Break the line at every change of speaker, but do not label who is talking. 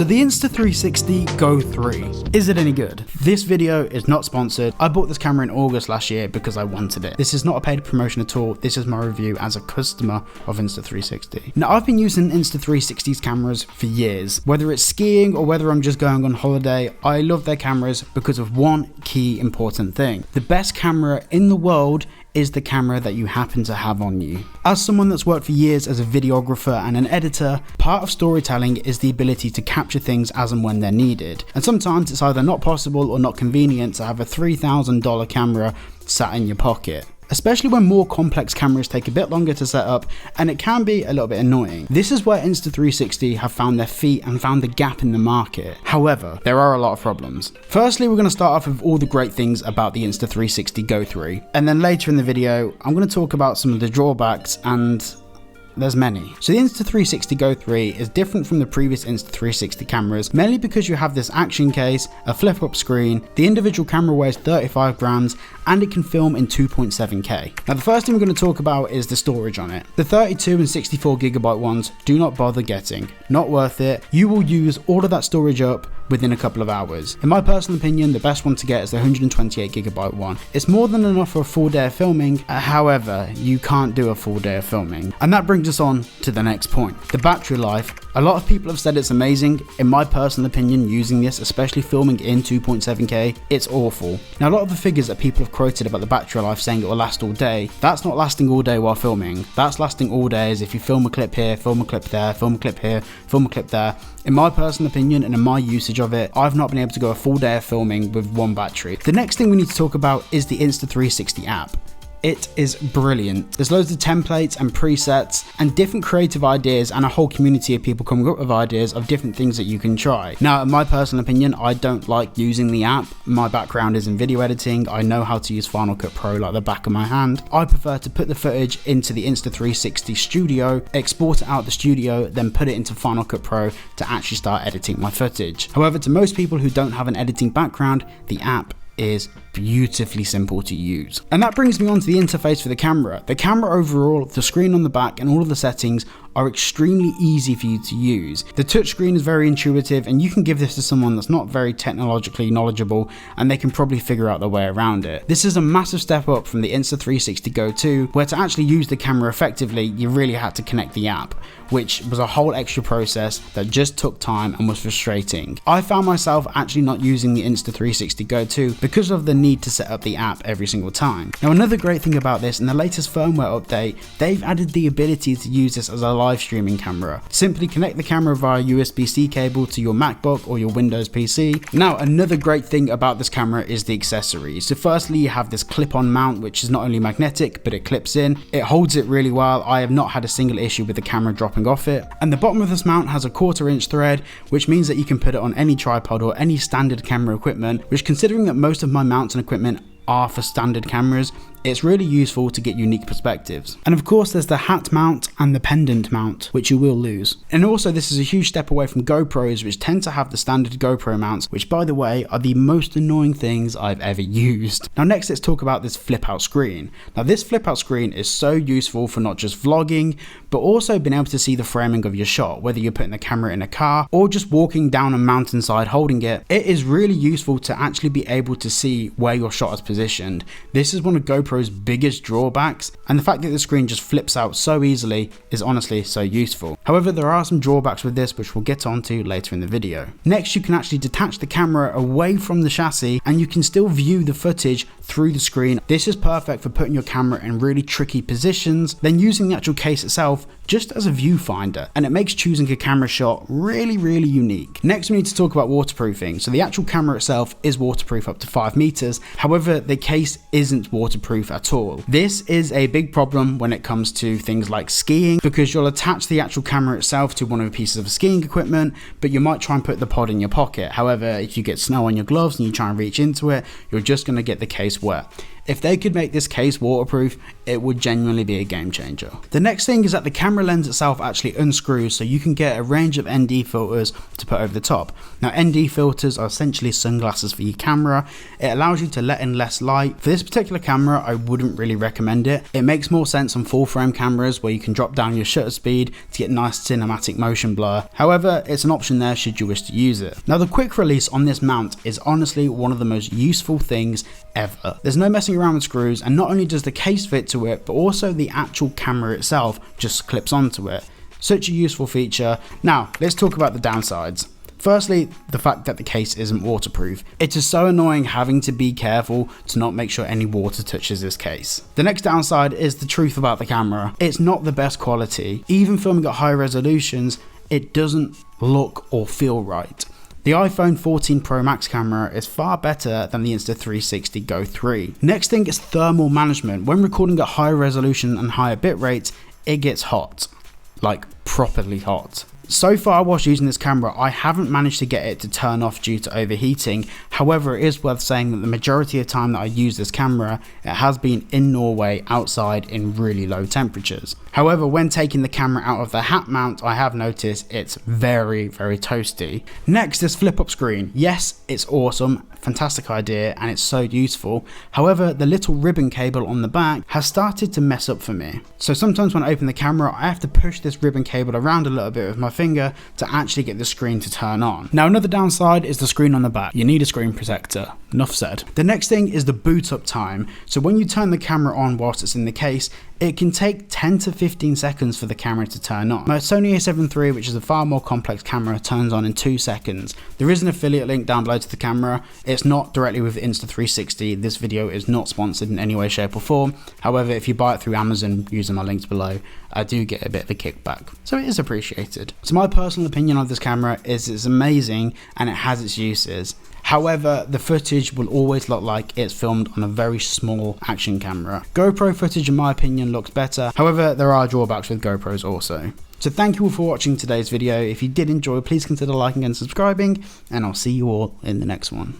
So the Insta360 Go 3, is it any good? This video is not sponsored. I bought this camera in August last year because I wanted it. This is not a paid promotion at all. This is my review as a customer of Insta360. Now I've been using Insta360's cameras for years. Whether it's skiing or whether I'm just going on holiday, I love their cameras because of one key important thing. The best camera in the world is the camera that you happen to have on you. As someone that's worked for years as a videographer and an editor, part of storytelling is the ability to capture things as and when they're needed. And sometimes it's either not possible or not convenient to have a $3,000 camera sat in your pocket. Especially when more complex cameras take a bit longer to set up and it can be a little bit annoying. This is where Insta360 have found their feet and found the gap in the market. However, there are a lot of problems. Firstly, we're going to start off with all the great things about the Insta360 Go 3, and then later in the video, I'm going to talk about some of the drawbacks, and there's many. So the Insta360 Go 3 is different from the previous Insta360 cameras, mainly because you have this action case, a flip up screen, the individual camera weighs 35 grams, and it can film in 2.7K. Now the first thing we're going to talk about is the storage on it. The 32 and 64GB ones, do not bother getting. Not worth it. You will use all of that storage up within a couple of hours. In my personal opinion, the best one to get is the 128GB one. It's more than enough for a full day of filming, however, you can't do a full day of filming. And that brings us on to the next point, the battery life. A lot of people have said it's amazing. In my personal opinion, using this, especially filming in 2.7K, it's awful. Now a lot of the figures that people have quoted about the battery life saying it will last all day, that's not lasting all day while filming. That's lasting all day as if you film a clip here, film a clip there, film a clip here, film a clip there. In my personal opinion and in my usage of it, I've not been able to go a full day of filming with one battery. The next thing we need to talk about is the Insta360 app. It is brilliant. There's loads of templates and presets and different creative ideas and a whole community of people coming up with ideas of different things that you can try. Now, in my personal opinion, I don't like using the app. My background is in video editing. I know how to use Final Cut Pro like the back of my hand. I prefer to put the footage into the Insta360 Studio, export it out the studio, then put it into Final Cut Pro to actually start editing my footage. However, to most people who don't have an editing background, the app is beautifully simple to use. And that brings me on to the interface for the camera. The camera overall, the screen on the back and all of the settings are extremely easy for you to use. The touchscreen is very intuitive and you can give this to someone that's not very technologically knowledgeable and they can probably figure out their way around it. This is a massive step up from the Insta360 Go 2, where to actually use the camera effectively, you really had to connect the app, which was a whole extra process that just took time and was frustrating. I found myself actually not using the Insta360 Go 2 because of the need to set up the app every single time. Now another great thing about this, in the latest firmware update, they've added the ability to use this as a live streaming camera. Simply connect the camera via USB-C cable to your MacBook or your Windows PC. Now another great thing about this camera is the accessories. So firstly, you have this clip-on mount, which is not only magnetic, but it clips in. It holds it really well. I have not had a single issue with the camera dropping off it. And the bottom of this mount has a 1/4 inch thread, which means that you can put it on any tripod or any standard camera equipment, which, considering that most of my mounts and equipment are for standard cameras, it's really useful to get unique perspectives. And of course there's the hat mount and the pendant mount, which you will lose. And also this is a huge step away from GoPros, which tend to have the standard GoPro mounts, which by the way are the most annoying things I've ever used. Now next, let's talk about this flip out screen. Now this flip out screen is so useful for not just vlogging, but also being able to see the framing of your shot, whether you're putting the camera in a car or just walking down a mountainside holding it. It is really useful to actually be able to see where your shot is positioned. This is one of GoPro's biggest drawbacks, and the fact that the screen just flips out so easily is honestly so useful. However, there are some drawbacks with this, which we'll get onto later in the video. Next, you can actually detach the camera away from the chassis and you can still view the footage through the screen. This is perfect for putting your camera in really tricky positions, then using the actual case itself just as a viewfinder, and it makes choosing a camera shot really unique. Next, we need to talk about waterproofing. So the actual camera itself is waterproof up to 5 meters. However, the case isn't waterproof at all. This is a big problem when it comes to things like skiing, because you'll attach the actual camera itself to one of the pieces of skiing equipment, but you might try and put the pod in your pocket. However, if you get snow on your gloves and you try and reach into it, you're just going to get the case wet. If they could make this case waterproof, it would genuinely be a game changer. The next thing is that the camera lens itself actually unscrews, so you can get a range of ND filters to put over the top. Now ND filters are essentially sunglasses for your camera. It allows you to let in less light. For this particular camera, I wouldn't really recommend it. It makes more sense on full frame cameras where you can drop down your shutter speed to get nice cinematic motion blur. However, it's an option there should you wish to use it. Now the quick release on this mount is honestly one of the most useful things ever. There's no messing around with screws, and not only does the case fit to it, but also the actual camera itself just clips onto it. Such a useful feature. Now let's talk about the downsides. Firstly, the fact that the case isn't waterproof. It is so annoying having to be careful to not make sure any water touches this case. The next downside is the truth about the camera. It's not the best quality. Even filming at high resolutions, it doesn't look or feel right. The iPhone 14 Pro Max camera is far better than the Insta360 Go 3. Next thing is thermal management. When recording at high resolution and higher bit rates, it gets hot. Like properly hot. So far whilst using this camera, I haven't managed to get it to turn off due to overheating. However, it is worth saying that the majority of time that I use this camera, it has been in Norway outside in really low temperatures. However, when taking the camera out of the hat mount, I have noticed it's very toasty. Next is flip up screen. Yes, it's awesome, fantastic idea, and it's so useful. However, the little ribbon cable on the back has started to mess up for me. So sometimes when I open the camera, I have to push this ribbon cable around a little bit with my finger to actually get the screen to turn on. Now another downside is the screen on the back. You need a screen protector. Enough said. The next thing is the boot up time. So when you turn the camera on whilst it's in the case, it can take 10 to 15 seconds for the camera to turn on. My Sony a7 III, which is a far more complex camera, turns on in 2 seconds. There is an affiliate link down below to the camera. It's not directly with Insta360. This video is not sponsored in any way, shape or form. However, if you buy it through Amazon using my links below, I do get a bit of a kickback. So it is appreciated. So my personal opinion of this camera is it's amazing and it has its uses. However, the footage will always look like it's filmed on a very small action camera. GoPro footage in my opinion looks better. However, there are drawbacks with GoPros also. So thank you all for watching today's video. If you did enjoy, please consider liking and subscribing, and I'll see you all in the next one.